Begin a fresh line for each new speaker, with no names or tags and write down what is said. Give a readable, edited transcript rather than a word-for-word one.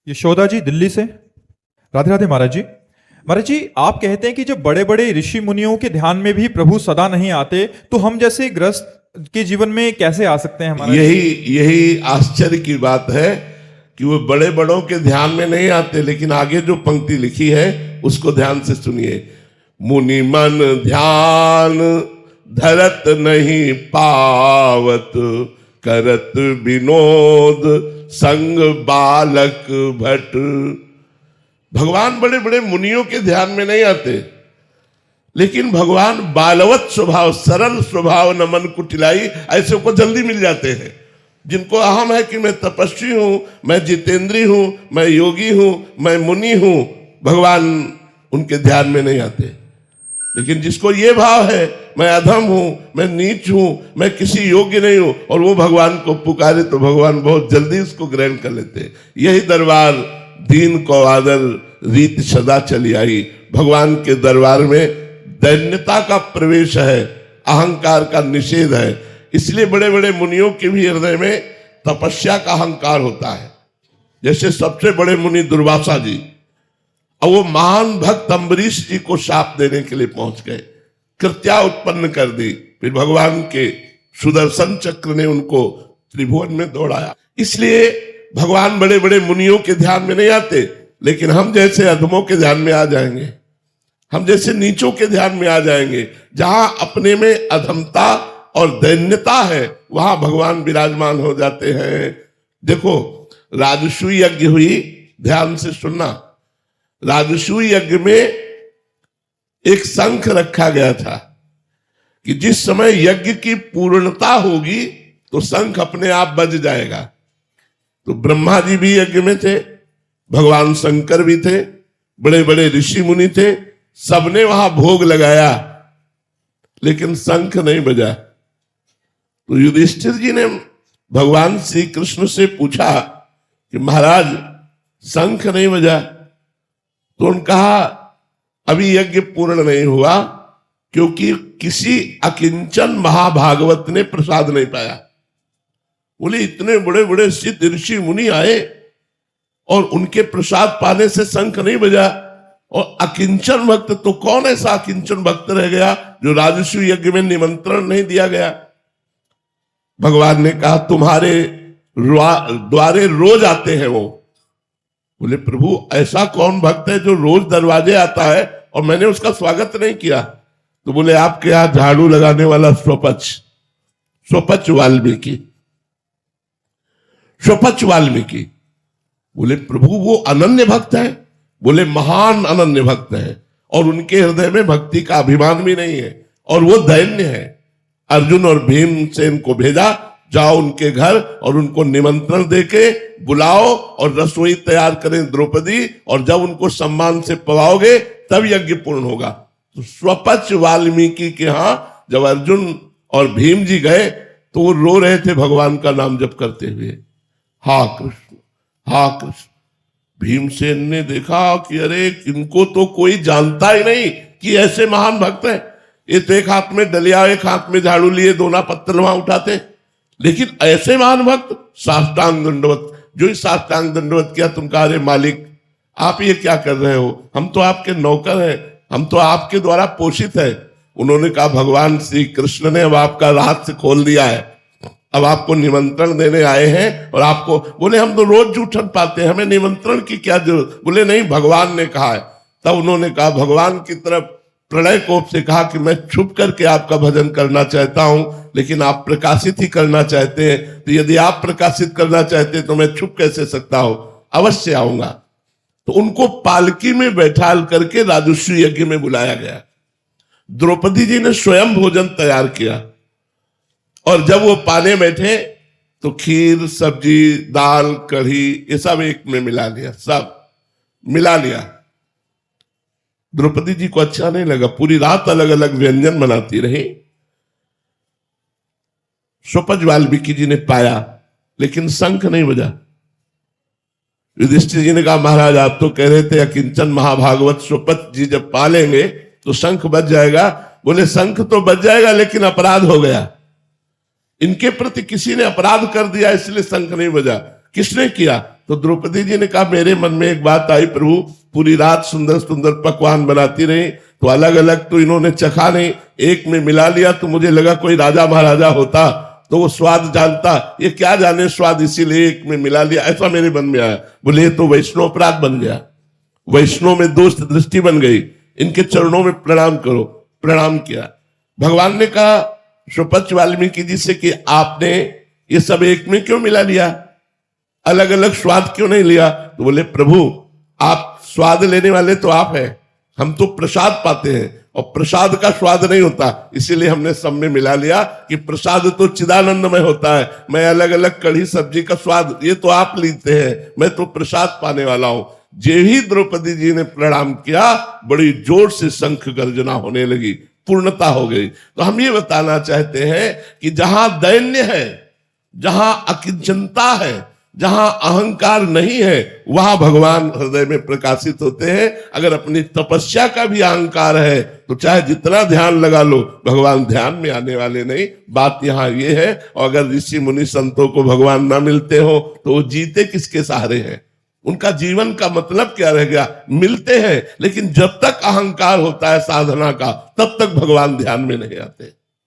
यशोदा जी दिल्ली से। राधे राधे महाराज जी। महाराज जी, आप कहते हैं कि जब बड़े बड़े ऋषि मुनियों के ध्यान में भी प्रभु सदा नहीं आते, तो हम जैसे गृहस्थ के जीवन में कैसे आ सकते हैं महाराज?
यही आश्चर्य की बात है कि वो बड़े बड़ों के ध्यान में नहीं आते, लेकिन आगे जो पंक्ति लिखी है उसको ध्यान से सुनिए। मुनि मन ध्यान धरत नहीं पावत, करत विनोद संग बालक भट। भगवान बड़े बड़े मुनियों के ध्यान में नहीं आते, लेकिन भगवान बालवत स्वभाव, सरल स्वभाव, न मन कुटिलाई, ऐसे को जल्दी मिल जाते हैं। जिनको अहम है कि मैं तपस्वी हूं, मैं जितेंद्री हूं, मैं योगी हूं, मैं मुनि हूं, भगवान उनके ध्यान में नहीं आते। लेकिन जिसको ये भाव है मैं अधम हूं, मैं नीच हूं, मैं किसी योग्य नहीं हूं, और वो भगवान को पुकारे तो भगवान बहुत जल्दी उसको ग्रहण कर लेते हैं। यही दरबार दीन को आदर रीत सदा चली आई। भगवान के दरबार में दैन्यता का प्रवेश है, अहंकार का निषेध है। इसलिए बड़े बड़े मुनियों के भी हृदय में तपस्या का अहंकार होता है। जैसे सबसे बड़े मुनि दुर्वासा जी, और वो महान भक्त अम्बरीश जी को शाप देने के लिए पहुंच गए, कृत्या उत्पन्न कर दी। फिर भगवान के सुदर्शन चक्र ने उनको त्रिभुवन में दौड़ाया। इसलिए भगवान बड़े बड़े मुनियों के ध्यान में नहीं आते, लेकिन हम जैसे अधमों के ध्यान में आ जाएंगे, हम जैसे नीचों के ध्यान में आ जाएंगे। जहां अपने में अधमता और दैन्यता है वहां भगवान विराजमान हो जाते हैं। देखो, राजसूय यज्ञ हुई, ध्यान से सुनना। राजसूय यज्ञ में एक शंख रखा गया था कि जिस समय यज्ञ की पूर्णता होगी तो शंख अपने आप बज जाएगा। तो ब्रह्मा जी भी यज्ञ में थे, भगवान शंकर भी थे, बड़े बड़े ऋषि मुनि थे, सबने वहां भोग लगाया, लेकिन शंख नहीं बजा। तो युधिष्ठिर जी ने भगवान श्री कृष्ण से पूछा कि महाराज शंख नहीं बजा। तो उन्होंने कहा अभी यज्ञ पूर्ण नहीं हुआ, क्योंकि किसी अकिंचन महाभागवत ने प्रसाद नहीं पाया। बोले इतने बड़े बड़े सिद्ध ऋषि मुनि आए और उनके प्रसाद पाने से शंख नहीं बजा, और अकिंचन भक्त, तो कौन ऐसा अकिंचन भक्त रह गया जो राजसूय यज्ञ में निमंत्रण नहीं दिया गया? भगवान ने कहा तुम्हारे द्वारे रोज आते हैं वो। बोले प्रभु ऐसा कौन भक्त है जो रोज दरवाजे आता है और मैंने उसका स्वागत नहीं किया? तो बोले आपके यहां झाड़ू लगाने वाला स्वपच वाल्मीकि। स्वपच वाल्मीकि। बोले प्रभु वो अनन्य भक्त है? बोले महान अनन्य भक्त है, और उनके हृदय में भक्ति का अभिमान भी नहीं है, और वो दैन्य है। अर्जुन और भीमसेन को भेजा, जाओ उनके घर और उनको निमंत्रण देके बुलाओ और रसोई तैयार करें द्रौपदी, और जब उनको सम्मान से पवाओगे तब यज्ञ पूर्ण होगा। तो स्वपच वाल्मीकि के यहां जब अर्जुन और भीम जी गए तो वो रो रहे थे भगवान का नाम जप करते हुए, हा कृष्ण हा कृष्ण। भीमसेन ने देखा कि अरे इनको तो कोई जानता ही नहीं कि ऐसे महान भक्त हैं। ये तो एक हाथ में डलिया, एक हाथ में झाड़ू लिए दोना पत्थर वहां उठाते, लेकिन ऐसे महान भक्त साष्टांग दंडवत। जो ही साष्टांग दंडवत किया, तुम कहा अरे मालिक आप ये क्या कर रहे हो, हम तो आपके नौकर हैं, हम तो आपके द्वारा पोषित है। उन्होंने कहा भगवान श्री कृष्ण ने अब आपका रहस्य खोल दिया है, अब आपको निमंत्रण देने आए हैं। और आपको बोले हम तो रोज जूठन पाते हैं, हमें निमंत्रण की क्या जरूरत? बोले नहीं, भगवान ने कहा है। तब उन्होंने कहा भगवान की तरफ प्रलय कोप से कहा कि मैं छुप करके आपका भजन करना चाहता हूं, लेकिन आप प्रकाशित ही करना चाहते हैं, तो यदि आप प्रकाशित करना चाहते हैं तो मैं छुप कैसे सकता हूं? अवश्य आऊंगा। तो उनको पालकी में बैठाल करके राजसूय यज्ञ में बुलाया गया। द्रौपदी जी ने स्वयं भोजन तैयार किया, और जब वो पाने बैठे तो खीर, सब्जी, दाल, कढ़ी ये सब एक में मिला लिया, सब मिला लिया। द्रौपदी जी को अच्छा नहीं लगा, पूरी रात अलग अलग व्यंजन बनाती रही। स्वपच वाल्मीकि जी ने पाया, लेकिन शंख नहीं बजा। युधिष्ठिर जी ने कहा महाराज आप तो कह रहे थे अकिंचन महाभागवत स्वपच जी जब पालेंगे तो शंख बज जाएगा। बोले शंख तो बज जाएगा, लेकिन अपराध हो गया। इनके प्रति किसी ने अपराध कर दिया, इसलिए शंख नहीं बजा। किसने किया? तो द्रौपदी जी ने कहा मेरे मन में एक बात आई प्रभु, पूरी रात सुंदर सुंदर पकवान बनाती रही, तो अलग अलग तो इन्होंने चखा नहीं, एक में मिला लिया तो मुझे लगा कोई राजा महाराजा होता तो वो स्वाद जानता, ये क्या जाने स्वाद, इसीलिए एक में मिला लिया, ऐसा मेरे मन में आया। बोले तो वैष्णव अपराध बन गया, वैष्णव में दोष दृष्टि बन गई, इनके चरणों में प्रणाम करो। प्रणाम किया। भगवान ने कहा सुपच्छ वाल्मीकि जी से कि आपने ये सब एक में क्यों मिला लिया, अलग अलग स्वाद क्यों नहीं लिया? तो बोले प्रभु आप स्वाद लेने वाले तो आप हैं, हम तो प्रसाद पाते हैं और प्रसाद का स्वाद नहीं होता, इसीलिए हमने सब में मिला लिया कि प्रसाद तो चिदानंदमय होता है, मैं अलग अलग कढ़ी सब्जी का स्वाद ये तो आप लेते हैं, मैं तो प्रसाद पाने वाला हूं। जे ही द्रौपदी जी ने प्रणाम किया, बड़ी जोर से शंख गर्जना होने लगी, पूर्णता हो गई। तो हम ये बताना चाहते हैं कि जहां दैन्य है, जहां अकिंचनता है, जहां अहंकार नहीं है, वहां भगवान हृदय में प्रकाशित होते हैं। अगर अपनी तपस्या का भी अहंकार है तो चाहे जितना ध्यान लगा लो, भगवान ध्यान में आने वाले नहीं। बात यहां ये है। और अगर ऋषि मुनि संतों को भगवान ना मिलते हो तो वो जीते किसके सहारे हैं? उनका जीवन का मतलब क्या रह गया? मिलते हैं, लेकिन जब तक अहंकार होता है साधना का, तब तक भगवान ध्यान में नहीं आते।